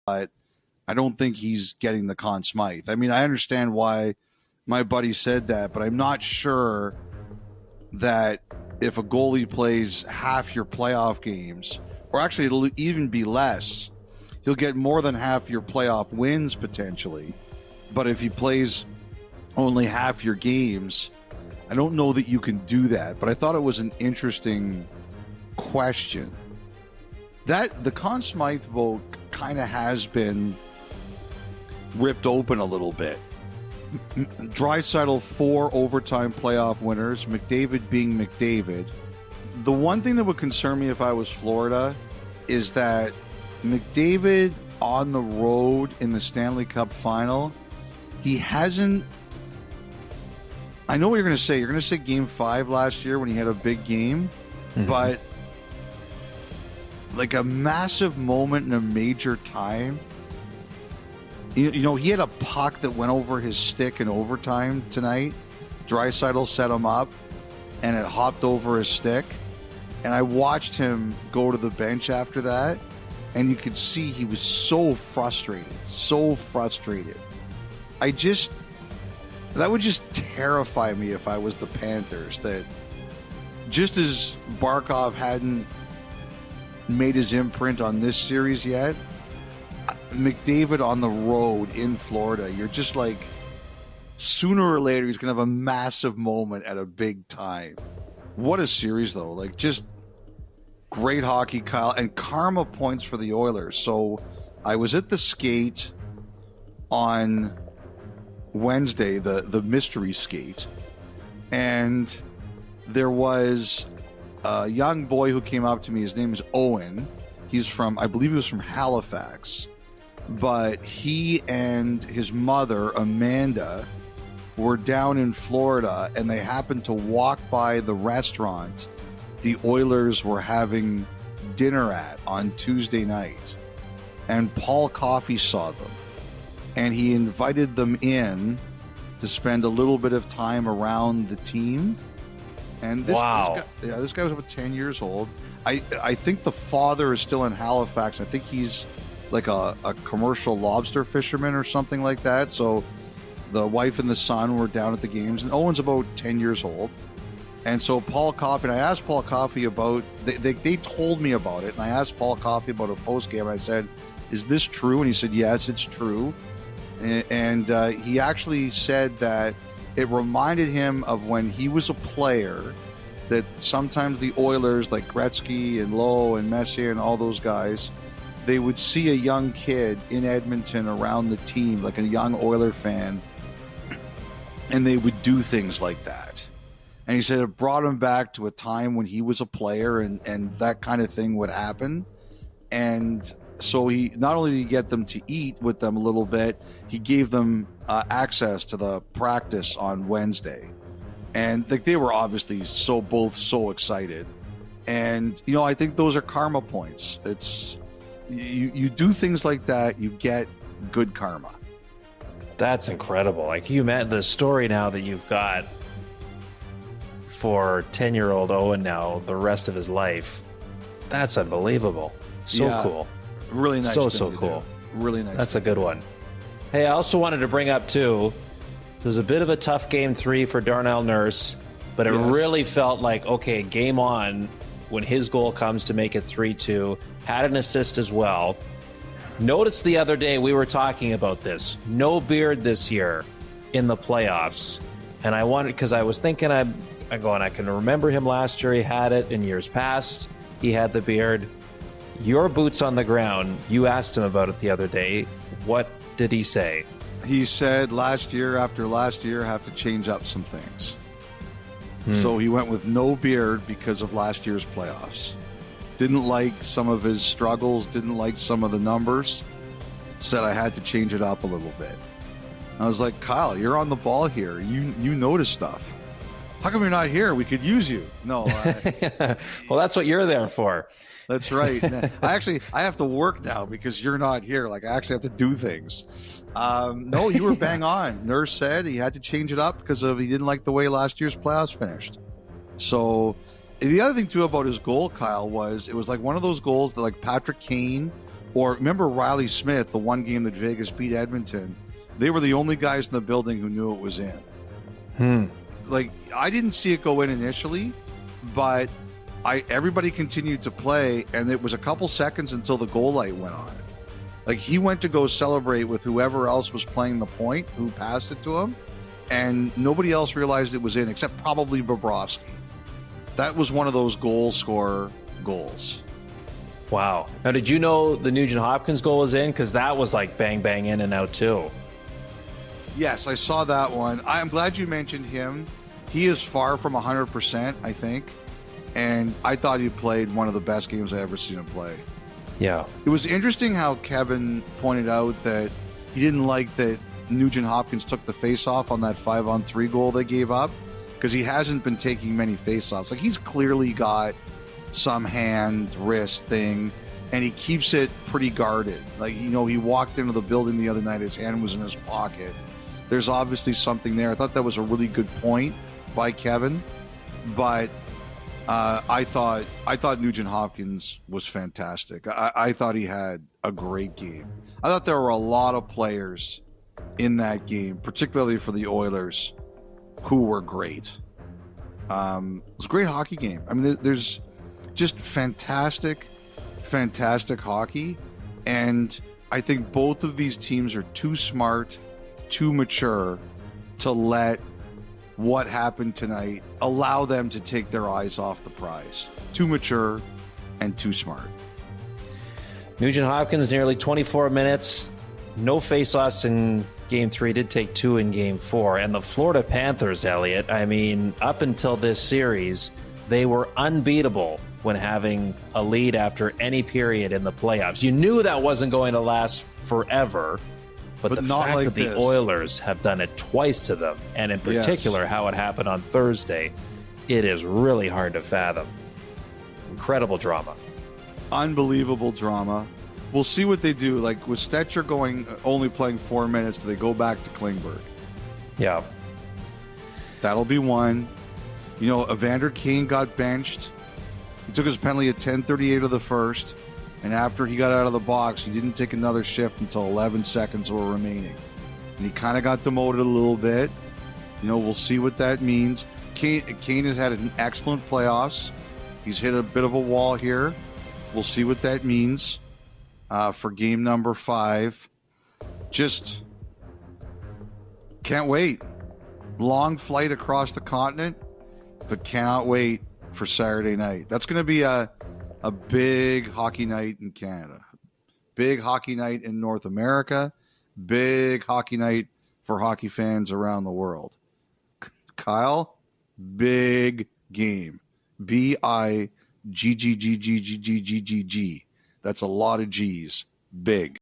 but I don't think he's getting the Conn Smythe. I mean, I understand why my buddy said that, but I'm not sure that if a goalie plays half your playoff games, or actually it'll even be less, he'll get more than half your playoff wins potentially. But if he plays only half your games, I don't know that you can do that. But I thought it was an interesting question. That the Conn Smythe vote kind of has been ripped open a little bit. Draisaitl 4 overtime playoff winners, McDavid being McDavid. The one thing that would concern me if I was Florida is that McDavid on the road in the Stanley Cup final, he hasn't. I know what you're going to say. You're going to say Game 5 last year when he had a big game, but like a massive moment in a major time. You know, he had a puck that went over his stick in overtime tonight. Draisaitl set him up, and it hopped over his stick. And I watched him go to the bench after that, and you could see he was so frustrated, so frustrated. That would just terrify me if I was the Panthers, that just as Barkov hadn't made his imprint on this series yet, McDavid on the road in Florida, you're just like, sooner or later he's going to have a massive moment at a big time. What a series, though. Like, just great hockey, Kyle, and karma points for the Oilers. So I was at the skate on Wednesday, the mystery skate, and there was a young boy who came up to me. His name is Owen. He's from, I believe he was from Halifax, but he and his mother, Amanda, were down in Florida, and they happened to walk by the restaurant the Oilers were having dinner at on Tuesday night. And Paul Coffey saw them, and he invited them in to spend a little bit of time around the team. And this guy was about 10 years old. I think the father is still in Halifax. I think he's like a commercial lobster fisherman or something like that. So the wife and the son were down at the games, and Owen's about 10 years old. And so Paul Coffey, and I asked Paul Coffey about, they told me about it, and I asked Paul Coffey about a postgame, and I said, is this true? And he said, yes, it's true. And he actually said that it reminded him of when he was a player, that sometimes the Oilers, like Gretzky and Lowe and Messier and all those guys, they would see a young kid in Edmonton around the team, like a young Oiler fan, and they would do things like that. And he said it brought him back to a time when he was a player, and that kind of thing would happen. And so he not only did he get them to eat with them a little bit, he gave them access to the practice on Wednesday. And like, they were obviously both so excited. And, you know, I think those are karma points. It's you do things like that, you get good karma. That's incredible. Like, you met the story now that you've got for 10-year-old Owen now the rest of his life. That's unbelievable. So cool. Really nice. So cool. Really nice. That's a good one. Hey, I also wanted to bring up too, it was a bit of a tough Game 3 for Darnell Nurse, but it really felt like, okay, game on when his goal comes to make it 3-2. Had an assist as well. Notice the other day we were talking about this. No beard this year in the playoffs. And I wanted, because I was thinking, I can remember him last year. He had it in years past. He had the beard. Your boots on the ground, you asked him about it the other day. What did he say? He said last year after last year have to change up some things. So he went with no beard because of last year's playoffs. Didn't like some of his struggles, didn't like some of the numbers. Said I had to change it up a little bit. I was like, Kyle, you're on the ball here. You notice stuff. How come you're not here? We could use you. No. Well, that's what you're there for. That's right. I have to work now because you're not here. Like, I actually have to do things. No, you were bang on. Nurse said he had to change it up because he didn't like the way last year's playoffs finished. So the other thing too about his goal, Kyle, was it was like one of those goals that like Patrick Kane Or remember Riley Smith, the one game that Vegas beat Edmonton? They were the only guys in the building who knew it was in. Like, I didn't see it go in initially, but everybody continued to play, and it was a couple seconds until the goal light went on. Like, he went to go celebrate with whoever else was playing the point, who passed it to him, and nobody else realized it was in, except probably Bobrovsky. That was one of those goal scorer goals. Wow. Now, did you know the Nugent-Hopkins goal was in? Because that was like bang, bang, in and out too. Yes, I saw that one. I'm glad you mentioned him. He is far from 100%, I think. And I thought he played one of the best games I've ever seen him play. Yeah. It was interesting how Kevin pointed out that he didn't like that Nugent-Hopkins took the face-off on that 5-on-3 goal they gave up, because he hasn't been taking many face-offs. Like, he's clearly got some hand, wrist thing, and he keeps it pretty guarded. Like, you know, he walked into the building the other night, his hand was in his pocket. There's obviously something there. I thought that was a really good point by Kevin, but I thought Nugent-Hopkins was fantastic. I thought he had a great game. I thought there were a lot of players in that game, particularly for the Oilers, who were great. It was a great hockey game. I mean, there's just fantastic hockey, and I think both of these teams are too smart, too mature to let what happened tonight allow them to take their eyes off the prize. Too mature and too smart. Nugent-Hopkins, nearly 24 minutes. No face-offs in Game 3. Did take 2 in Game 4. And the Florida Panthers, Elliot, I mean, up until this series, they were unbeatable when having a lead after any period in the playoffs. You knew that wasn't going to last forever. But the not fact like that the this. Oilers have done it twice to them, and in particular how it happened on Thursday, it is really hard to fathom. Incredible drama. Unbelievable drama. We'll see what they do. Like, with Stetcher only playing 4 minutes, do they go back to Klingberg? Yeah. That'll be one. You know, Evander Kane got benched. He took his penalty at 10:38 of the first. And after he got out of the box, he didn't take another shift until 11 seconds were remaining. And he kind of got demoted a little bit. You know, we'll see what that means. Kane has had an excellent playoffs. He's hit a bit of a wall here. We'll see what that means for game number 5. Just can't wait. Long flight across the continent, but cannot wait for Saturday night. That's going to be a big hockey night in Canada, big hockey night in North America, big hockey night for hockey fans around the world. Kyle, big game. BIGGGGGGGGG. That's a lot of G's. Big.